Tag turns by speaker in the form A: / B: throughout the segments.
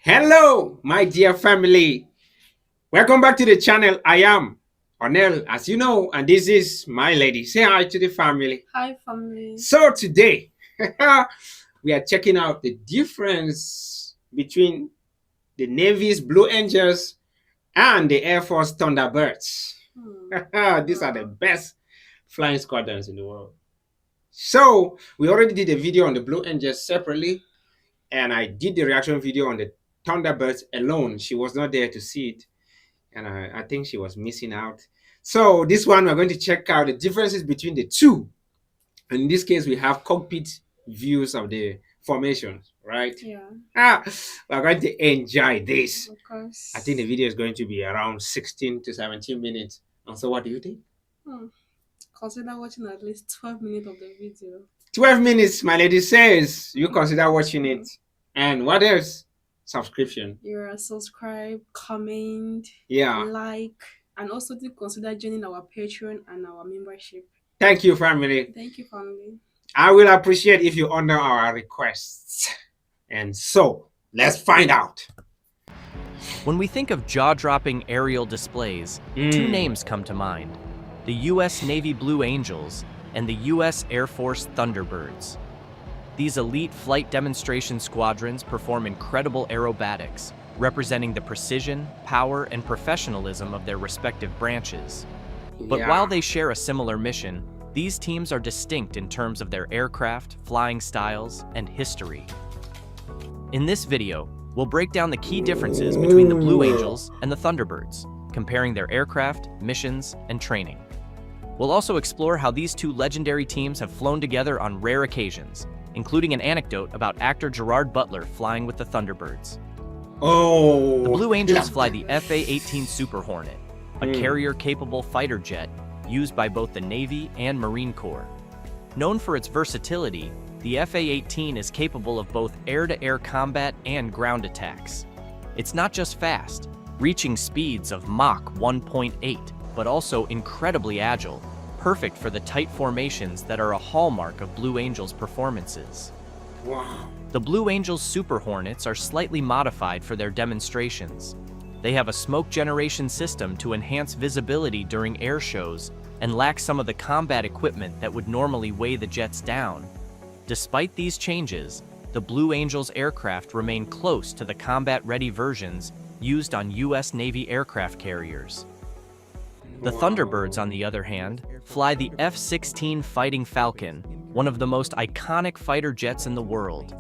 A: Hello, my dear family. Welcome back to the channel. I am Onel, as you know, and this is my lady. Say hi to the family.
B: Hi, family.
A: So today, we are checking out the difference between the Navy's Blue Angels and the Air Force Thunderbirds. These are the best flying squadrons in the world. So we already did a video on the Blue Angels separately, and I did the reaction video on the Thunderbirds alone. She was not there to see it, and I think she was missing out. So this one, we're going to check out the differences between the two. And in this case, we have cockpit views of the formations, right?
B: Yeah,
A: We're going to enjoy this.
B: of course.
A: I think the video is going to be around 16 to 17 minutes. And so what do you think?
B: Hmm. Consider watching at least 12 minutes of the video.
A: 12 minutes, my lady says. You consider watching it. And what else? Subscription.
B: You're subscribe, comment,
A: Yeah.
B: like, and also to consider joining our Patreon and our membership.
A: Thank you, family.
B: Thank you, family.
A: I will appreciate if you honor our requests. And so, let's find out.
C: When we think of jaw-dropping aerial displays, two names come to mind: the U.S. Navy Blue Angels and the U.S. Air Force Thunderbirds. These elite flight demonstration squadrons perform incredible aerobatics, representing the precision, power, and professionalism of their respective branches. But while they share a similar mission, these teams are distinct in terms of their aircraft, flying styles, and history. In this video, we'll break down the key differences between the Blue Angels and the Thunderbirds, comparing their aircraft, missions, and training. We'll also explore how these two legendary teams have flown together on rare occasions, including an anecdote about actor Gerard Butler flying with the Thunderbirds. The Blue Angels fly the FA-18 Super Hornet, a carrier-capable fighter jet used by both the Navy and Marine Corps. Known for its versatility, the FA-18 is capable of both air-to-air combat and ground attacks. It's not just fast, reaching speeds of Mach 1.8, but also incredibly agile, perfect for the tight formations that are a hallmark of Blue Angels' performances.
A: Wow.
C: The Blue Angels Super Hornets are slightly modified for their demonstrations. They have a smoke generation system to enhance visibility during air shows and lack some of the combat equipment that would normally weigh the jets down. Despite these changes, the Blue Angels aircraft remain close to the combat-ready versions used on U.S. Navy aircraft carriers. The Thunderbirds, on the other hand, fly the F-16 Fighting Falcon, one of the most iconic fighter jets in the world.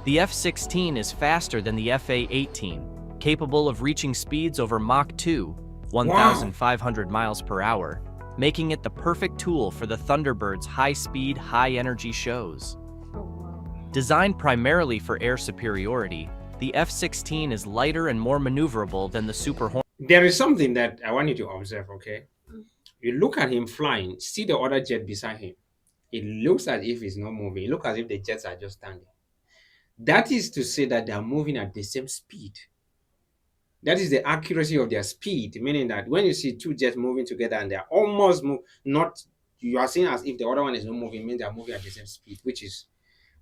C: The F-16 is faster than the FA-18, capable of reaching speeds over Mach 2, 1,500 miles per hour, making it the perfect tool for the Thunderbirds' high-speed, high-energy shows. Designed primarily for air superiority, the F-16 is lighter and more maneuverable than the Super Hornet.
A: There is something that I want you to observe, okay? You look at him flying, see the other jet beside him. It looks as if it's not moving. It looks as if the jets are just standing. That is to say that they are moving at the same speed. That is the accuracy of their speed, meaning that when you see two jets moving together and they are almost not, you are seeing as if the other one is not moving, means they are moving at the same speed, which is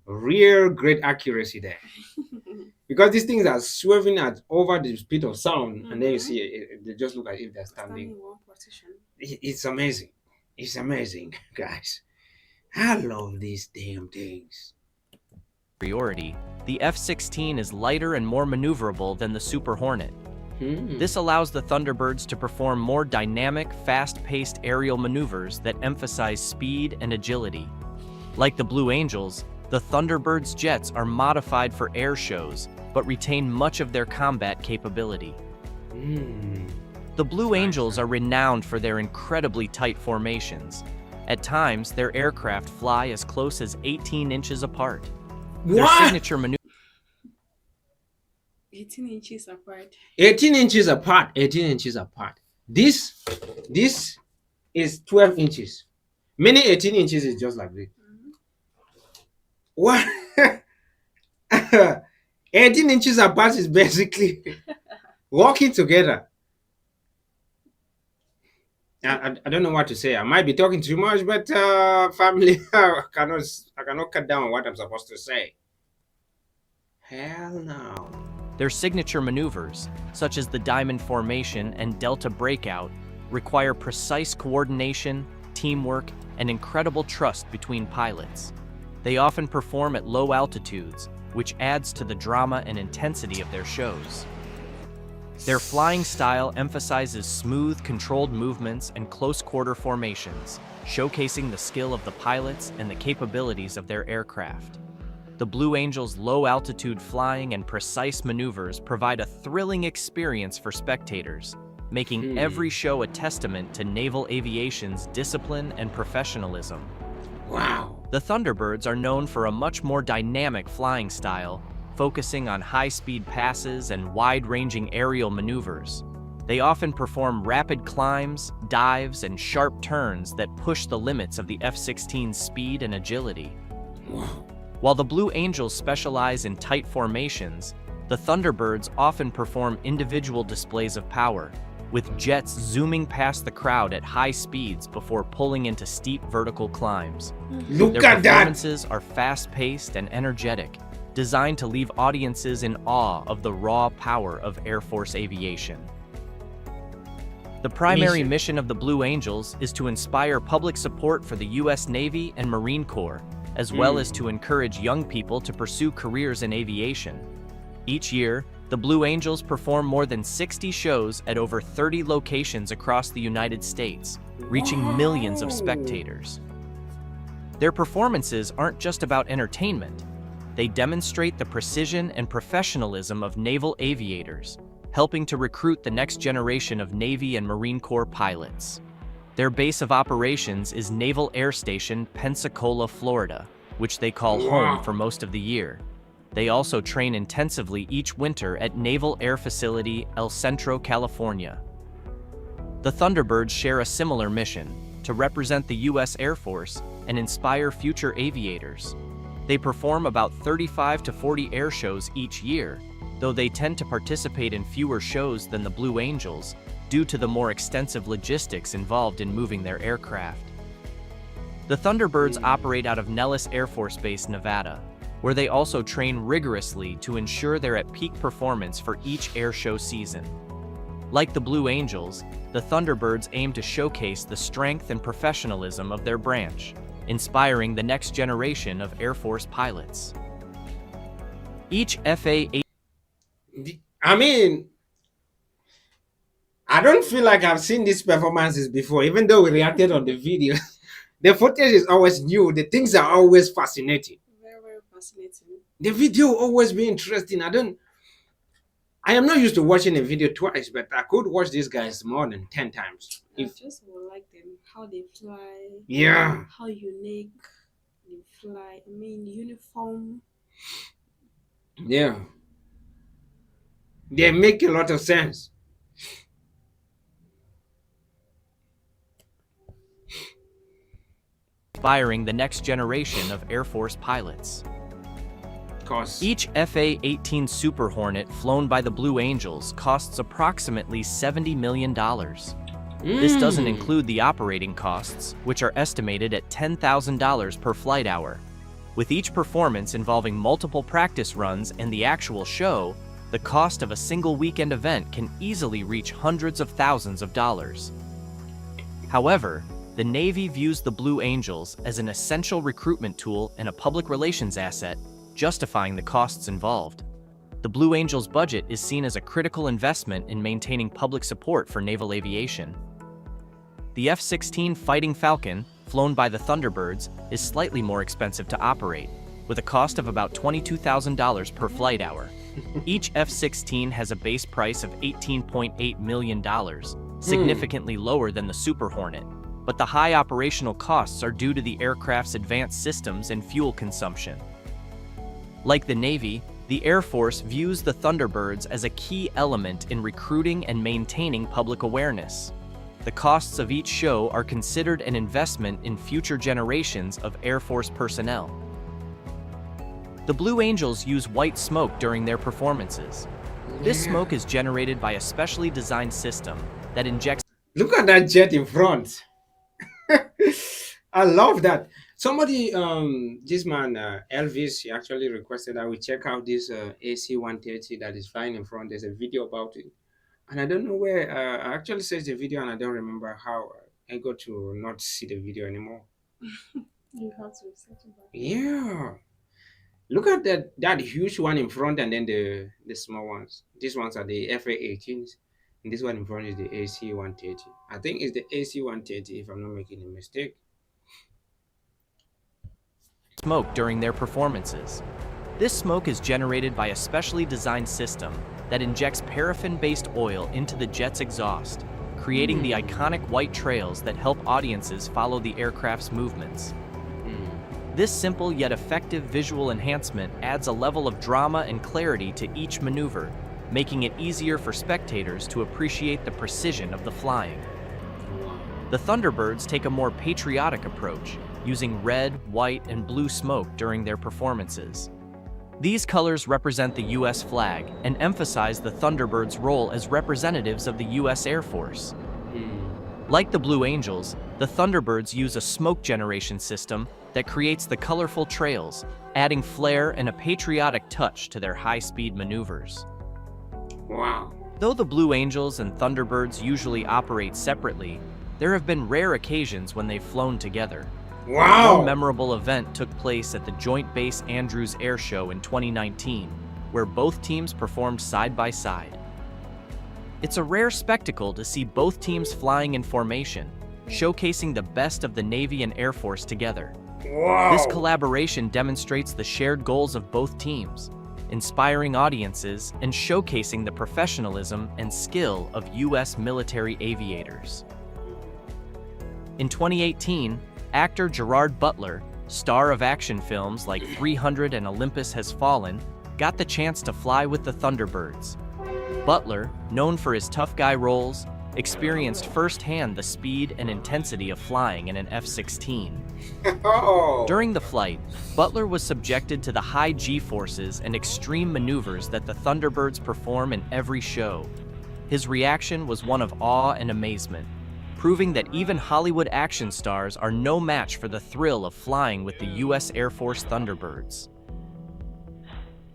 A: real great accuracy there. Because these things are swerving at over the speed of sound, and then you see they just look as if they're standing.
B: In one position.
A: It's amazing. It's amazing, guys. I love these damn things.
C: Priority, the F-16 is lighter and more maneuverable than the Super Hornet. This allows the Thunderbirds to perform more dynamic, fast-paced aerial maneuvers that emphasize speed and agility. Like the Blue Angels, the Thunderbirds' jets are modified for air shows, but retain much of their combat capability. The Blue Angels are renowned for their incredibly tight formations. At times, their aircraft fly as close as 18 inches apart. Their signature maneuver
B: 18 inches apart.
A: 18 inches apart. 18 inches apart. This is 12 inches. Many 18 inches is just like this. What? 18 inches apart is basically walking together. I don't know what to say. I might be talking too much, but family, I cannot cut down on what I'm supposed to say. Hell no.
C: Their signature maneuvers, such as the diamond formation and delta breakout, require precise coordination, teamwork, and incredible trust between pilots. They often perform at low altitudes, which adds to the drama and intensity of their shows. Their flying style emphasizes smooth, controlled movements and close-quarter formations, showcasing the skill of the pilots and the capabilities of their aircraft. The Blue Angels' low-altitude flying and precise maneuvers provide a thrilling experience for spectators, making every show a testament to naval aviation's discipline and professionalism.
A: Wow.
C: The Thunderbirds are known for a much more dynamic flying style, focusing on high-speed passes and wide-ranging aerial maneuvers. They often perform rapid climbs, dives, and sharp turns that push the limits of the F-16's speed and agility.
A: Wow.
C: While the Blue Angels specialize in tight formations, the Thunderbirds often perform individual displays of power, with jets zooming past the crowd at high speeds before pulling into steep vertical climbs.
A: Look
C: Their
A: at that.
C: performances are fast-paced and energetic, designed to leave audiences in awe of the raw power of Air Force aviation. The primary mission of the Blue Angels is to inspire public support for the U.S. Navy and Marine Corps, as well as to encourage young people to pursue careers in aviation. Each year, the Blue Angels perform more than 60 shows at over 30 locations across the United States, reaching millions of spectators. Their performances aren't just about entertainment. They demonstrate the precision and professionalism of naval aviators, helping to recruit the next generation of Navy and Marine Corps pilots. Their base of operations is Naval Air Station Pensacola, Florida, which they call home for most of the year. They also train intensively each winter at Naval Air Facility El Centro, California. The Thunderbirds share a similar mission, to represent the U.S. Air Force and inspire future aviators. They perform about 35 to 40 air shows each year, though they tend to participate in fewer shows than the Blue Angels due to the more extensive logistics involved in moving their aircraft. The Thunderbirds operate out of Nellis Air Force Base, Nevada, where they also train rigorously to ensure they're at peak performance for each air show season. Like the Blue Angels, the Thunderbirds aim to showcase the strength and professionalism of their branch, inspiring the next generation of Air Force pilots. Each FA-8
A: I mean, I don't feel like I've seen these performances before, even though we reacted on the video. The footage is always new. The things are always fascinating.
B: Very, very fascinating.
A: The video always be interesting. I am not used to watching a video twice, but I could watch these guys more than 10 times.
B: I just would like them, how they fly,
A: Yeah.
B: how unique they fly. I mean, uniform.
A: Yeah. They make a lot of sense.
C: inspiring the next generation of Air Force pilots. Each FA-18 Super Hornet flown by the Blue Angels costs approximately $70 million. This doesn't include the operating costs, which are estimated at $10,000 per flight hour. With each performance involving multiple practice runs and the actual show, the cost of a single weekend event can easily reach hundreds of thousands of dollars. However, the Navy views the Blue Angels as an essential recruitment tool and a public relations asset, justifying the costs involved. The Blue Angels' budget is seen as a critical investment in maintaining public support for naval aviation. The F-16 Fighting Falcon, flown by the Thunderbirds, is slightly more expensive to operate, with a cost of about $22,000 per flight hour. Each F-16 has a base price of $18.8 million, significantly lower than the Super Hornet, but the high operational costs are due to the aircraft's advanced systems and fuel consumption. Like the Navy, the Air Force views the Thunderbirds as a key element in recruiting and maintaining public awareness. The costs of each show are considered an investment in future generations of Air Force personnel. The Blue Angels use white smoke during their performances. This smoke is generated by a specially designed system that injects...
A: Look at that jet in front. I love that. Somebody, this man, Elvis, he actually requested that we check out this AC 130 that is flying in front. There's a video about it. And I don't know where, I actually searched the video and I don't remember how I got to not see the video anymore.
B: You have to research about it.
A: Yeah. Look at that huge one in front and then the small ones. These ones are the FA-18s. And this one in front is the AC 130. I think it's the AC 130 if I'm not making a mistake.
C: Smoke during their performances. This smoke is generated by a specially designed system that injects paraffin-based oil into the jet's exhaust, creating the iconic white trails that help audiences follow the aircraft's movements. This simple yet effective visual enhancement adds a level of drama and clarity to each maneuver, making it easier for spectators to appreciate the precision of the flying. The Thunderbirds take a more patriotic approach, using red, white, and blue smoke during their performances. These colors represent the U.S. flag and emphasize the Thunderbirds' role as representatives of the U.S. Air Force. Like the Blue Angels, the Thunderbirds use a smoke generation system that creates the colorful trails, adding flair and a patriotic touch to their high-speed maneuvers.
A: Wow.
C: Though the Blue Angels and Thunderbirds usually operate separately, there have been rare occasions when they've flown together.
A: Wow.
C: One memorable event took place at the Joint Base Andrews Air Show in 2019, where both teams performed side by side. It's a rare spectacle to see both teams flying in formation, showcasing the best of the Navy and Air Force together.
A: Wow.
C: This collaboration demonstrates the shared goals of both teams, inspiring audiences and showcasing the professionalism and skill of U.S. military aviators. In 2018, actor Gerard Butler, star of action films like 300 and Olympus Has Fallen, got the chance to fly with the Thunderbirds. Butler, known for his tough guy roles, experienced firsthand the speed and intensity of flying in an F-16.
A: Oh.
C: During the flight, Butler was subjected to the high G-forces and extreme maneuvers that the Thunderbirds perform in every show. His reaction was one of awe and amazement, proving that even Hollywood action stars are no match for the thrill of flying with the U.S. Air Force Thunderbirds.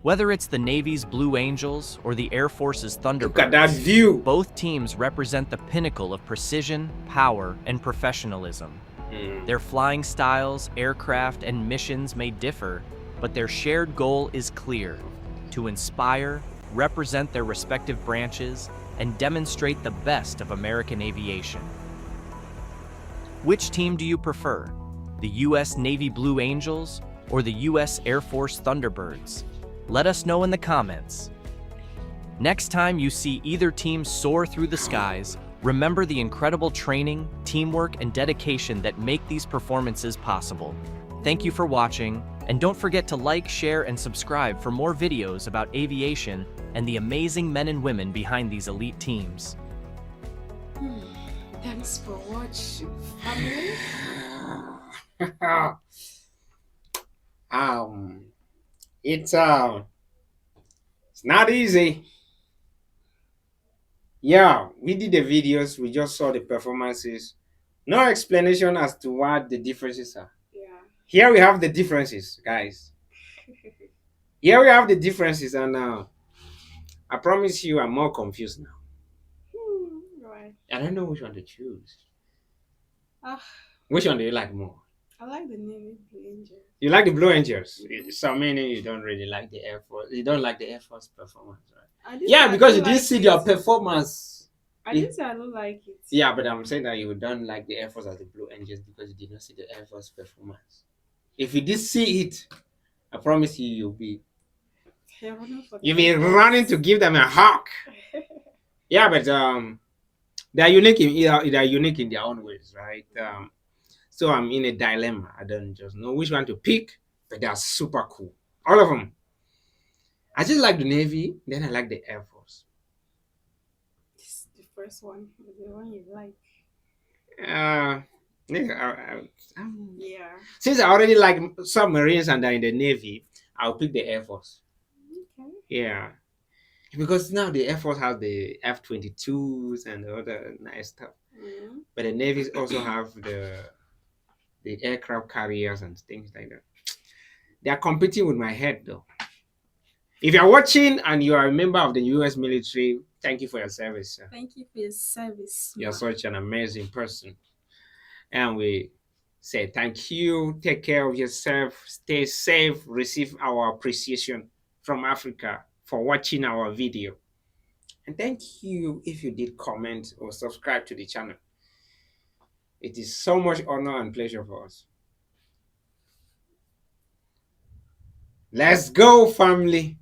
C: Whether it's the Navy's Blue Angels or the Air Force's Thunderbirds,
A: Look at that view.
C: both teams represent the pinnacle of precision, power, and professionalism. Their flying styles, aircraft, and missions may differ, but their shared goal is clear: to inspire, represent their respective branches, and demonstrate the best of American aviation. Which team do you prefer? The U.S. Navy Blue Angels or the U.S. Air Force Thunderbirds? Let us know in the comments. Next time you see either team soar through the skies, remember the incredible training, teamwork, and dedication that make these performances possible. Thank you for watching, and don't forget to like, share, and subscribe for more videos about aviation and the amazing men and women behind these elite teams.
B: Thanks for watching, family.
A: It's not easy. Yeah, we did the videos, we just saw the performances. No explanation as to what the differences are.
B: Yeah.
A: Here we have the differences, guys. Here we have the differences, and I promise you I'm more confused now.
B: Right.
A: I don't know which one to choose.
B: Ah,
A: Which one do you like more?
B: I like the name Blue Angel.
A: You like the Blue Angels. So meaning you don't really like the Air Force. You don't like the Air Force performance, right?
B: I didn't
A: Yeah,
B: say I
A: because
B: don't
A: you didn't
B: like
A: see
B: it.
A: their performance.
B: I didn't say I don't like it.
A: Yeah, but I'm saying that you don't like the Air Force as the Blue Angels because you did not see the Air Force performance. If you did see it, I promise you, you'll be running to give them a hug. Yeah, but they are unique in their own ways, right? So I'm in a dilemma. I don't just know which one to pick, but they are super cool, all of them. I just like the Navy, then I like the Air Force.
B: This is the first one, the one you like.
A: Yeah,
B: Yeah.
A: since I already like submarines and they're in the Navy, I'll pick the Air Force.
B: Okay.
A: Yeah, because now the Air Force has the F-22s and the other nice stuff, but the Navy also have the aircraft carriers and things like that. They are competing with my head though. If you're watching and you are a member of the US military, thank you for your service, sir.
B: Thank you for your service.
A: You're
B: ma.
A: such an amazing person. And we say thank you, take care of yourself, stay safe, receive our appreciation from Africa for watching our video. And thank you if you did comment or subscribe to the channel. It is so much honor and pleasure for us. Let's go, family.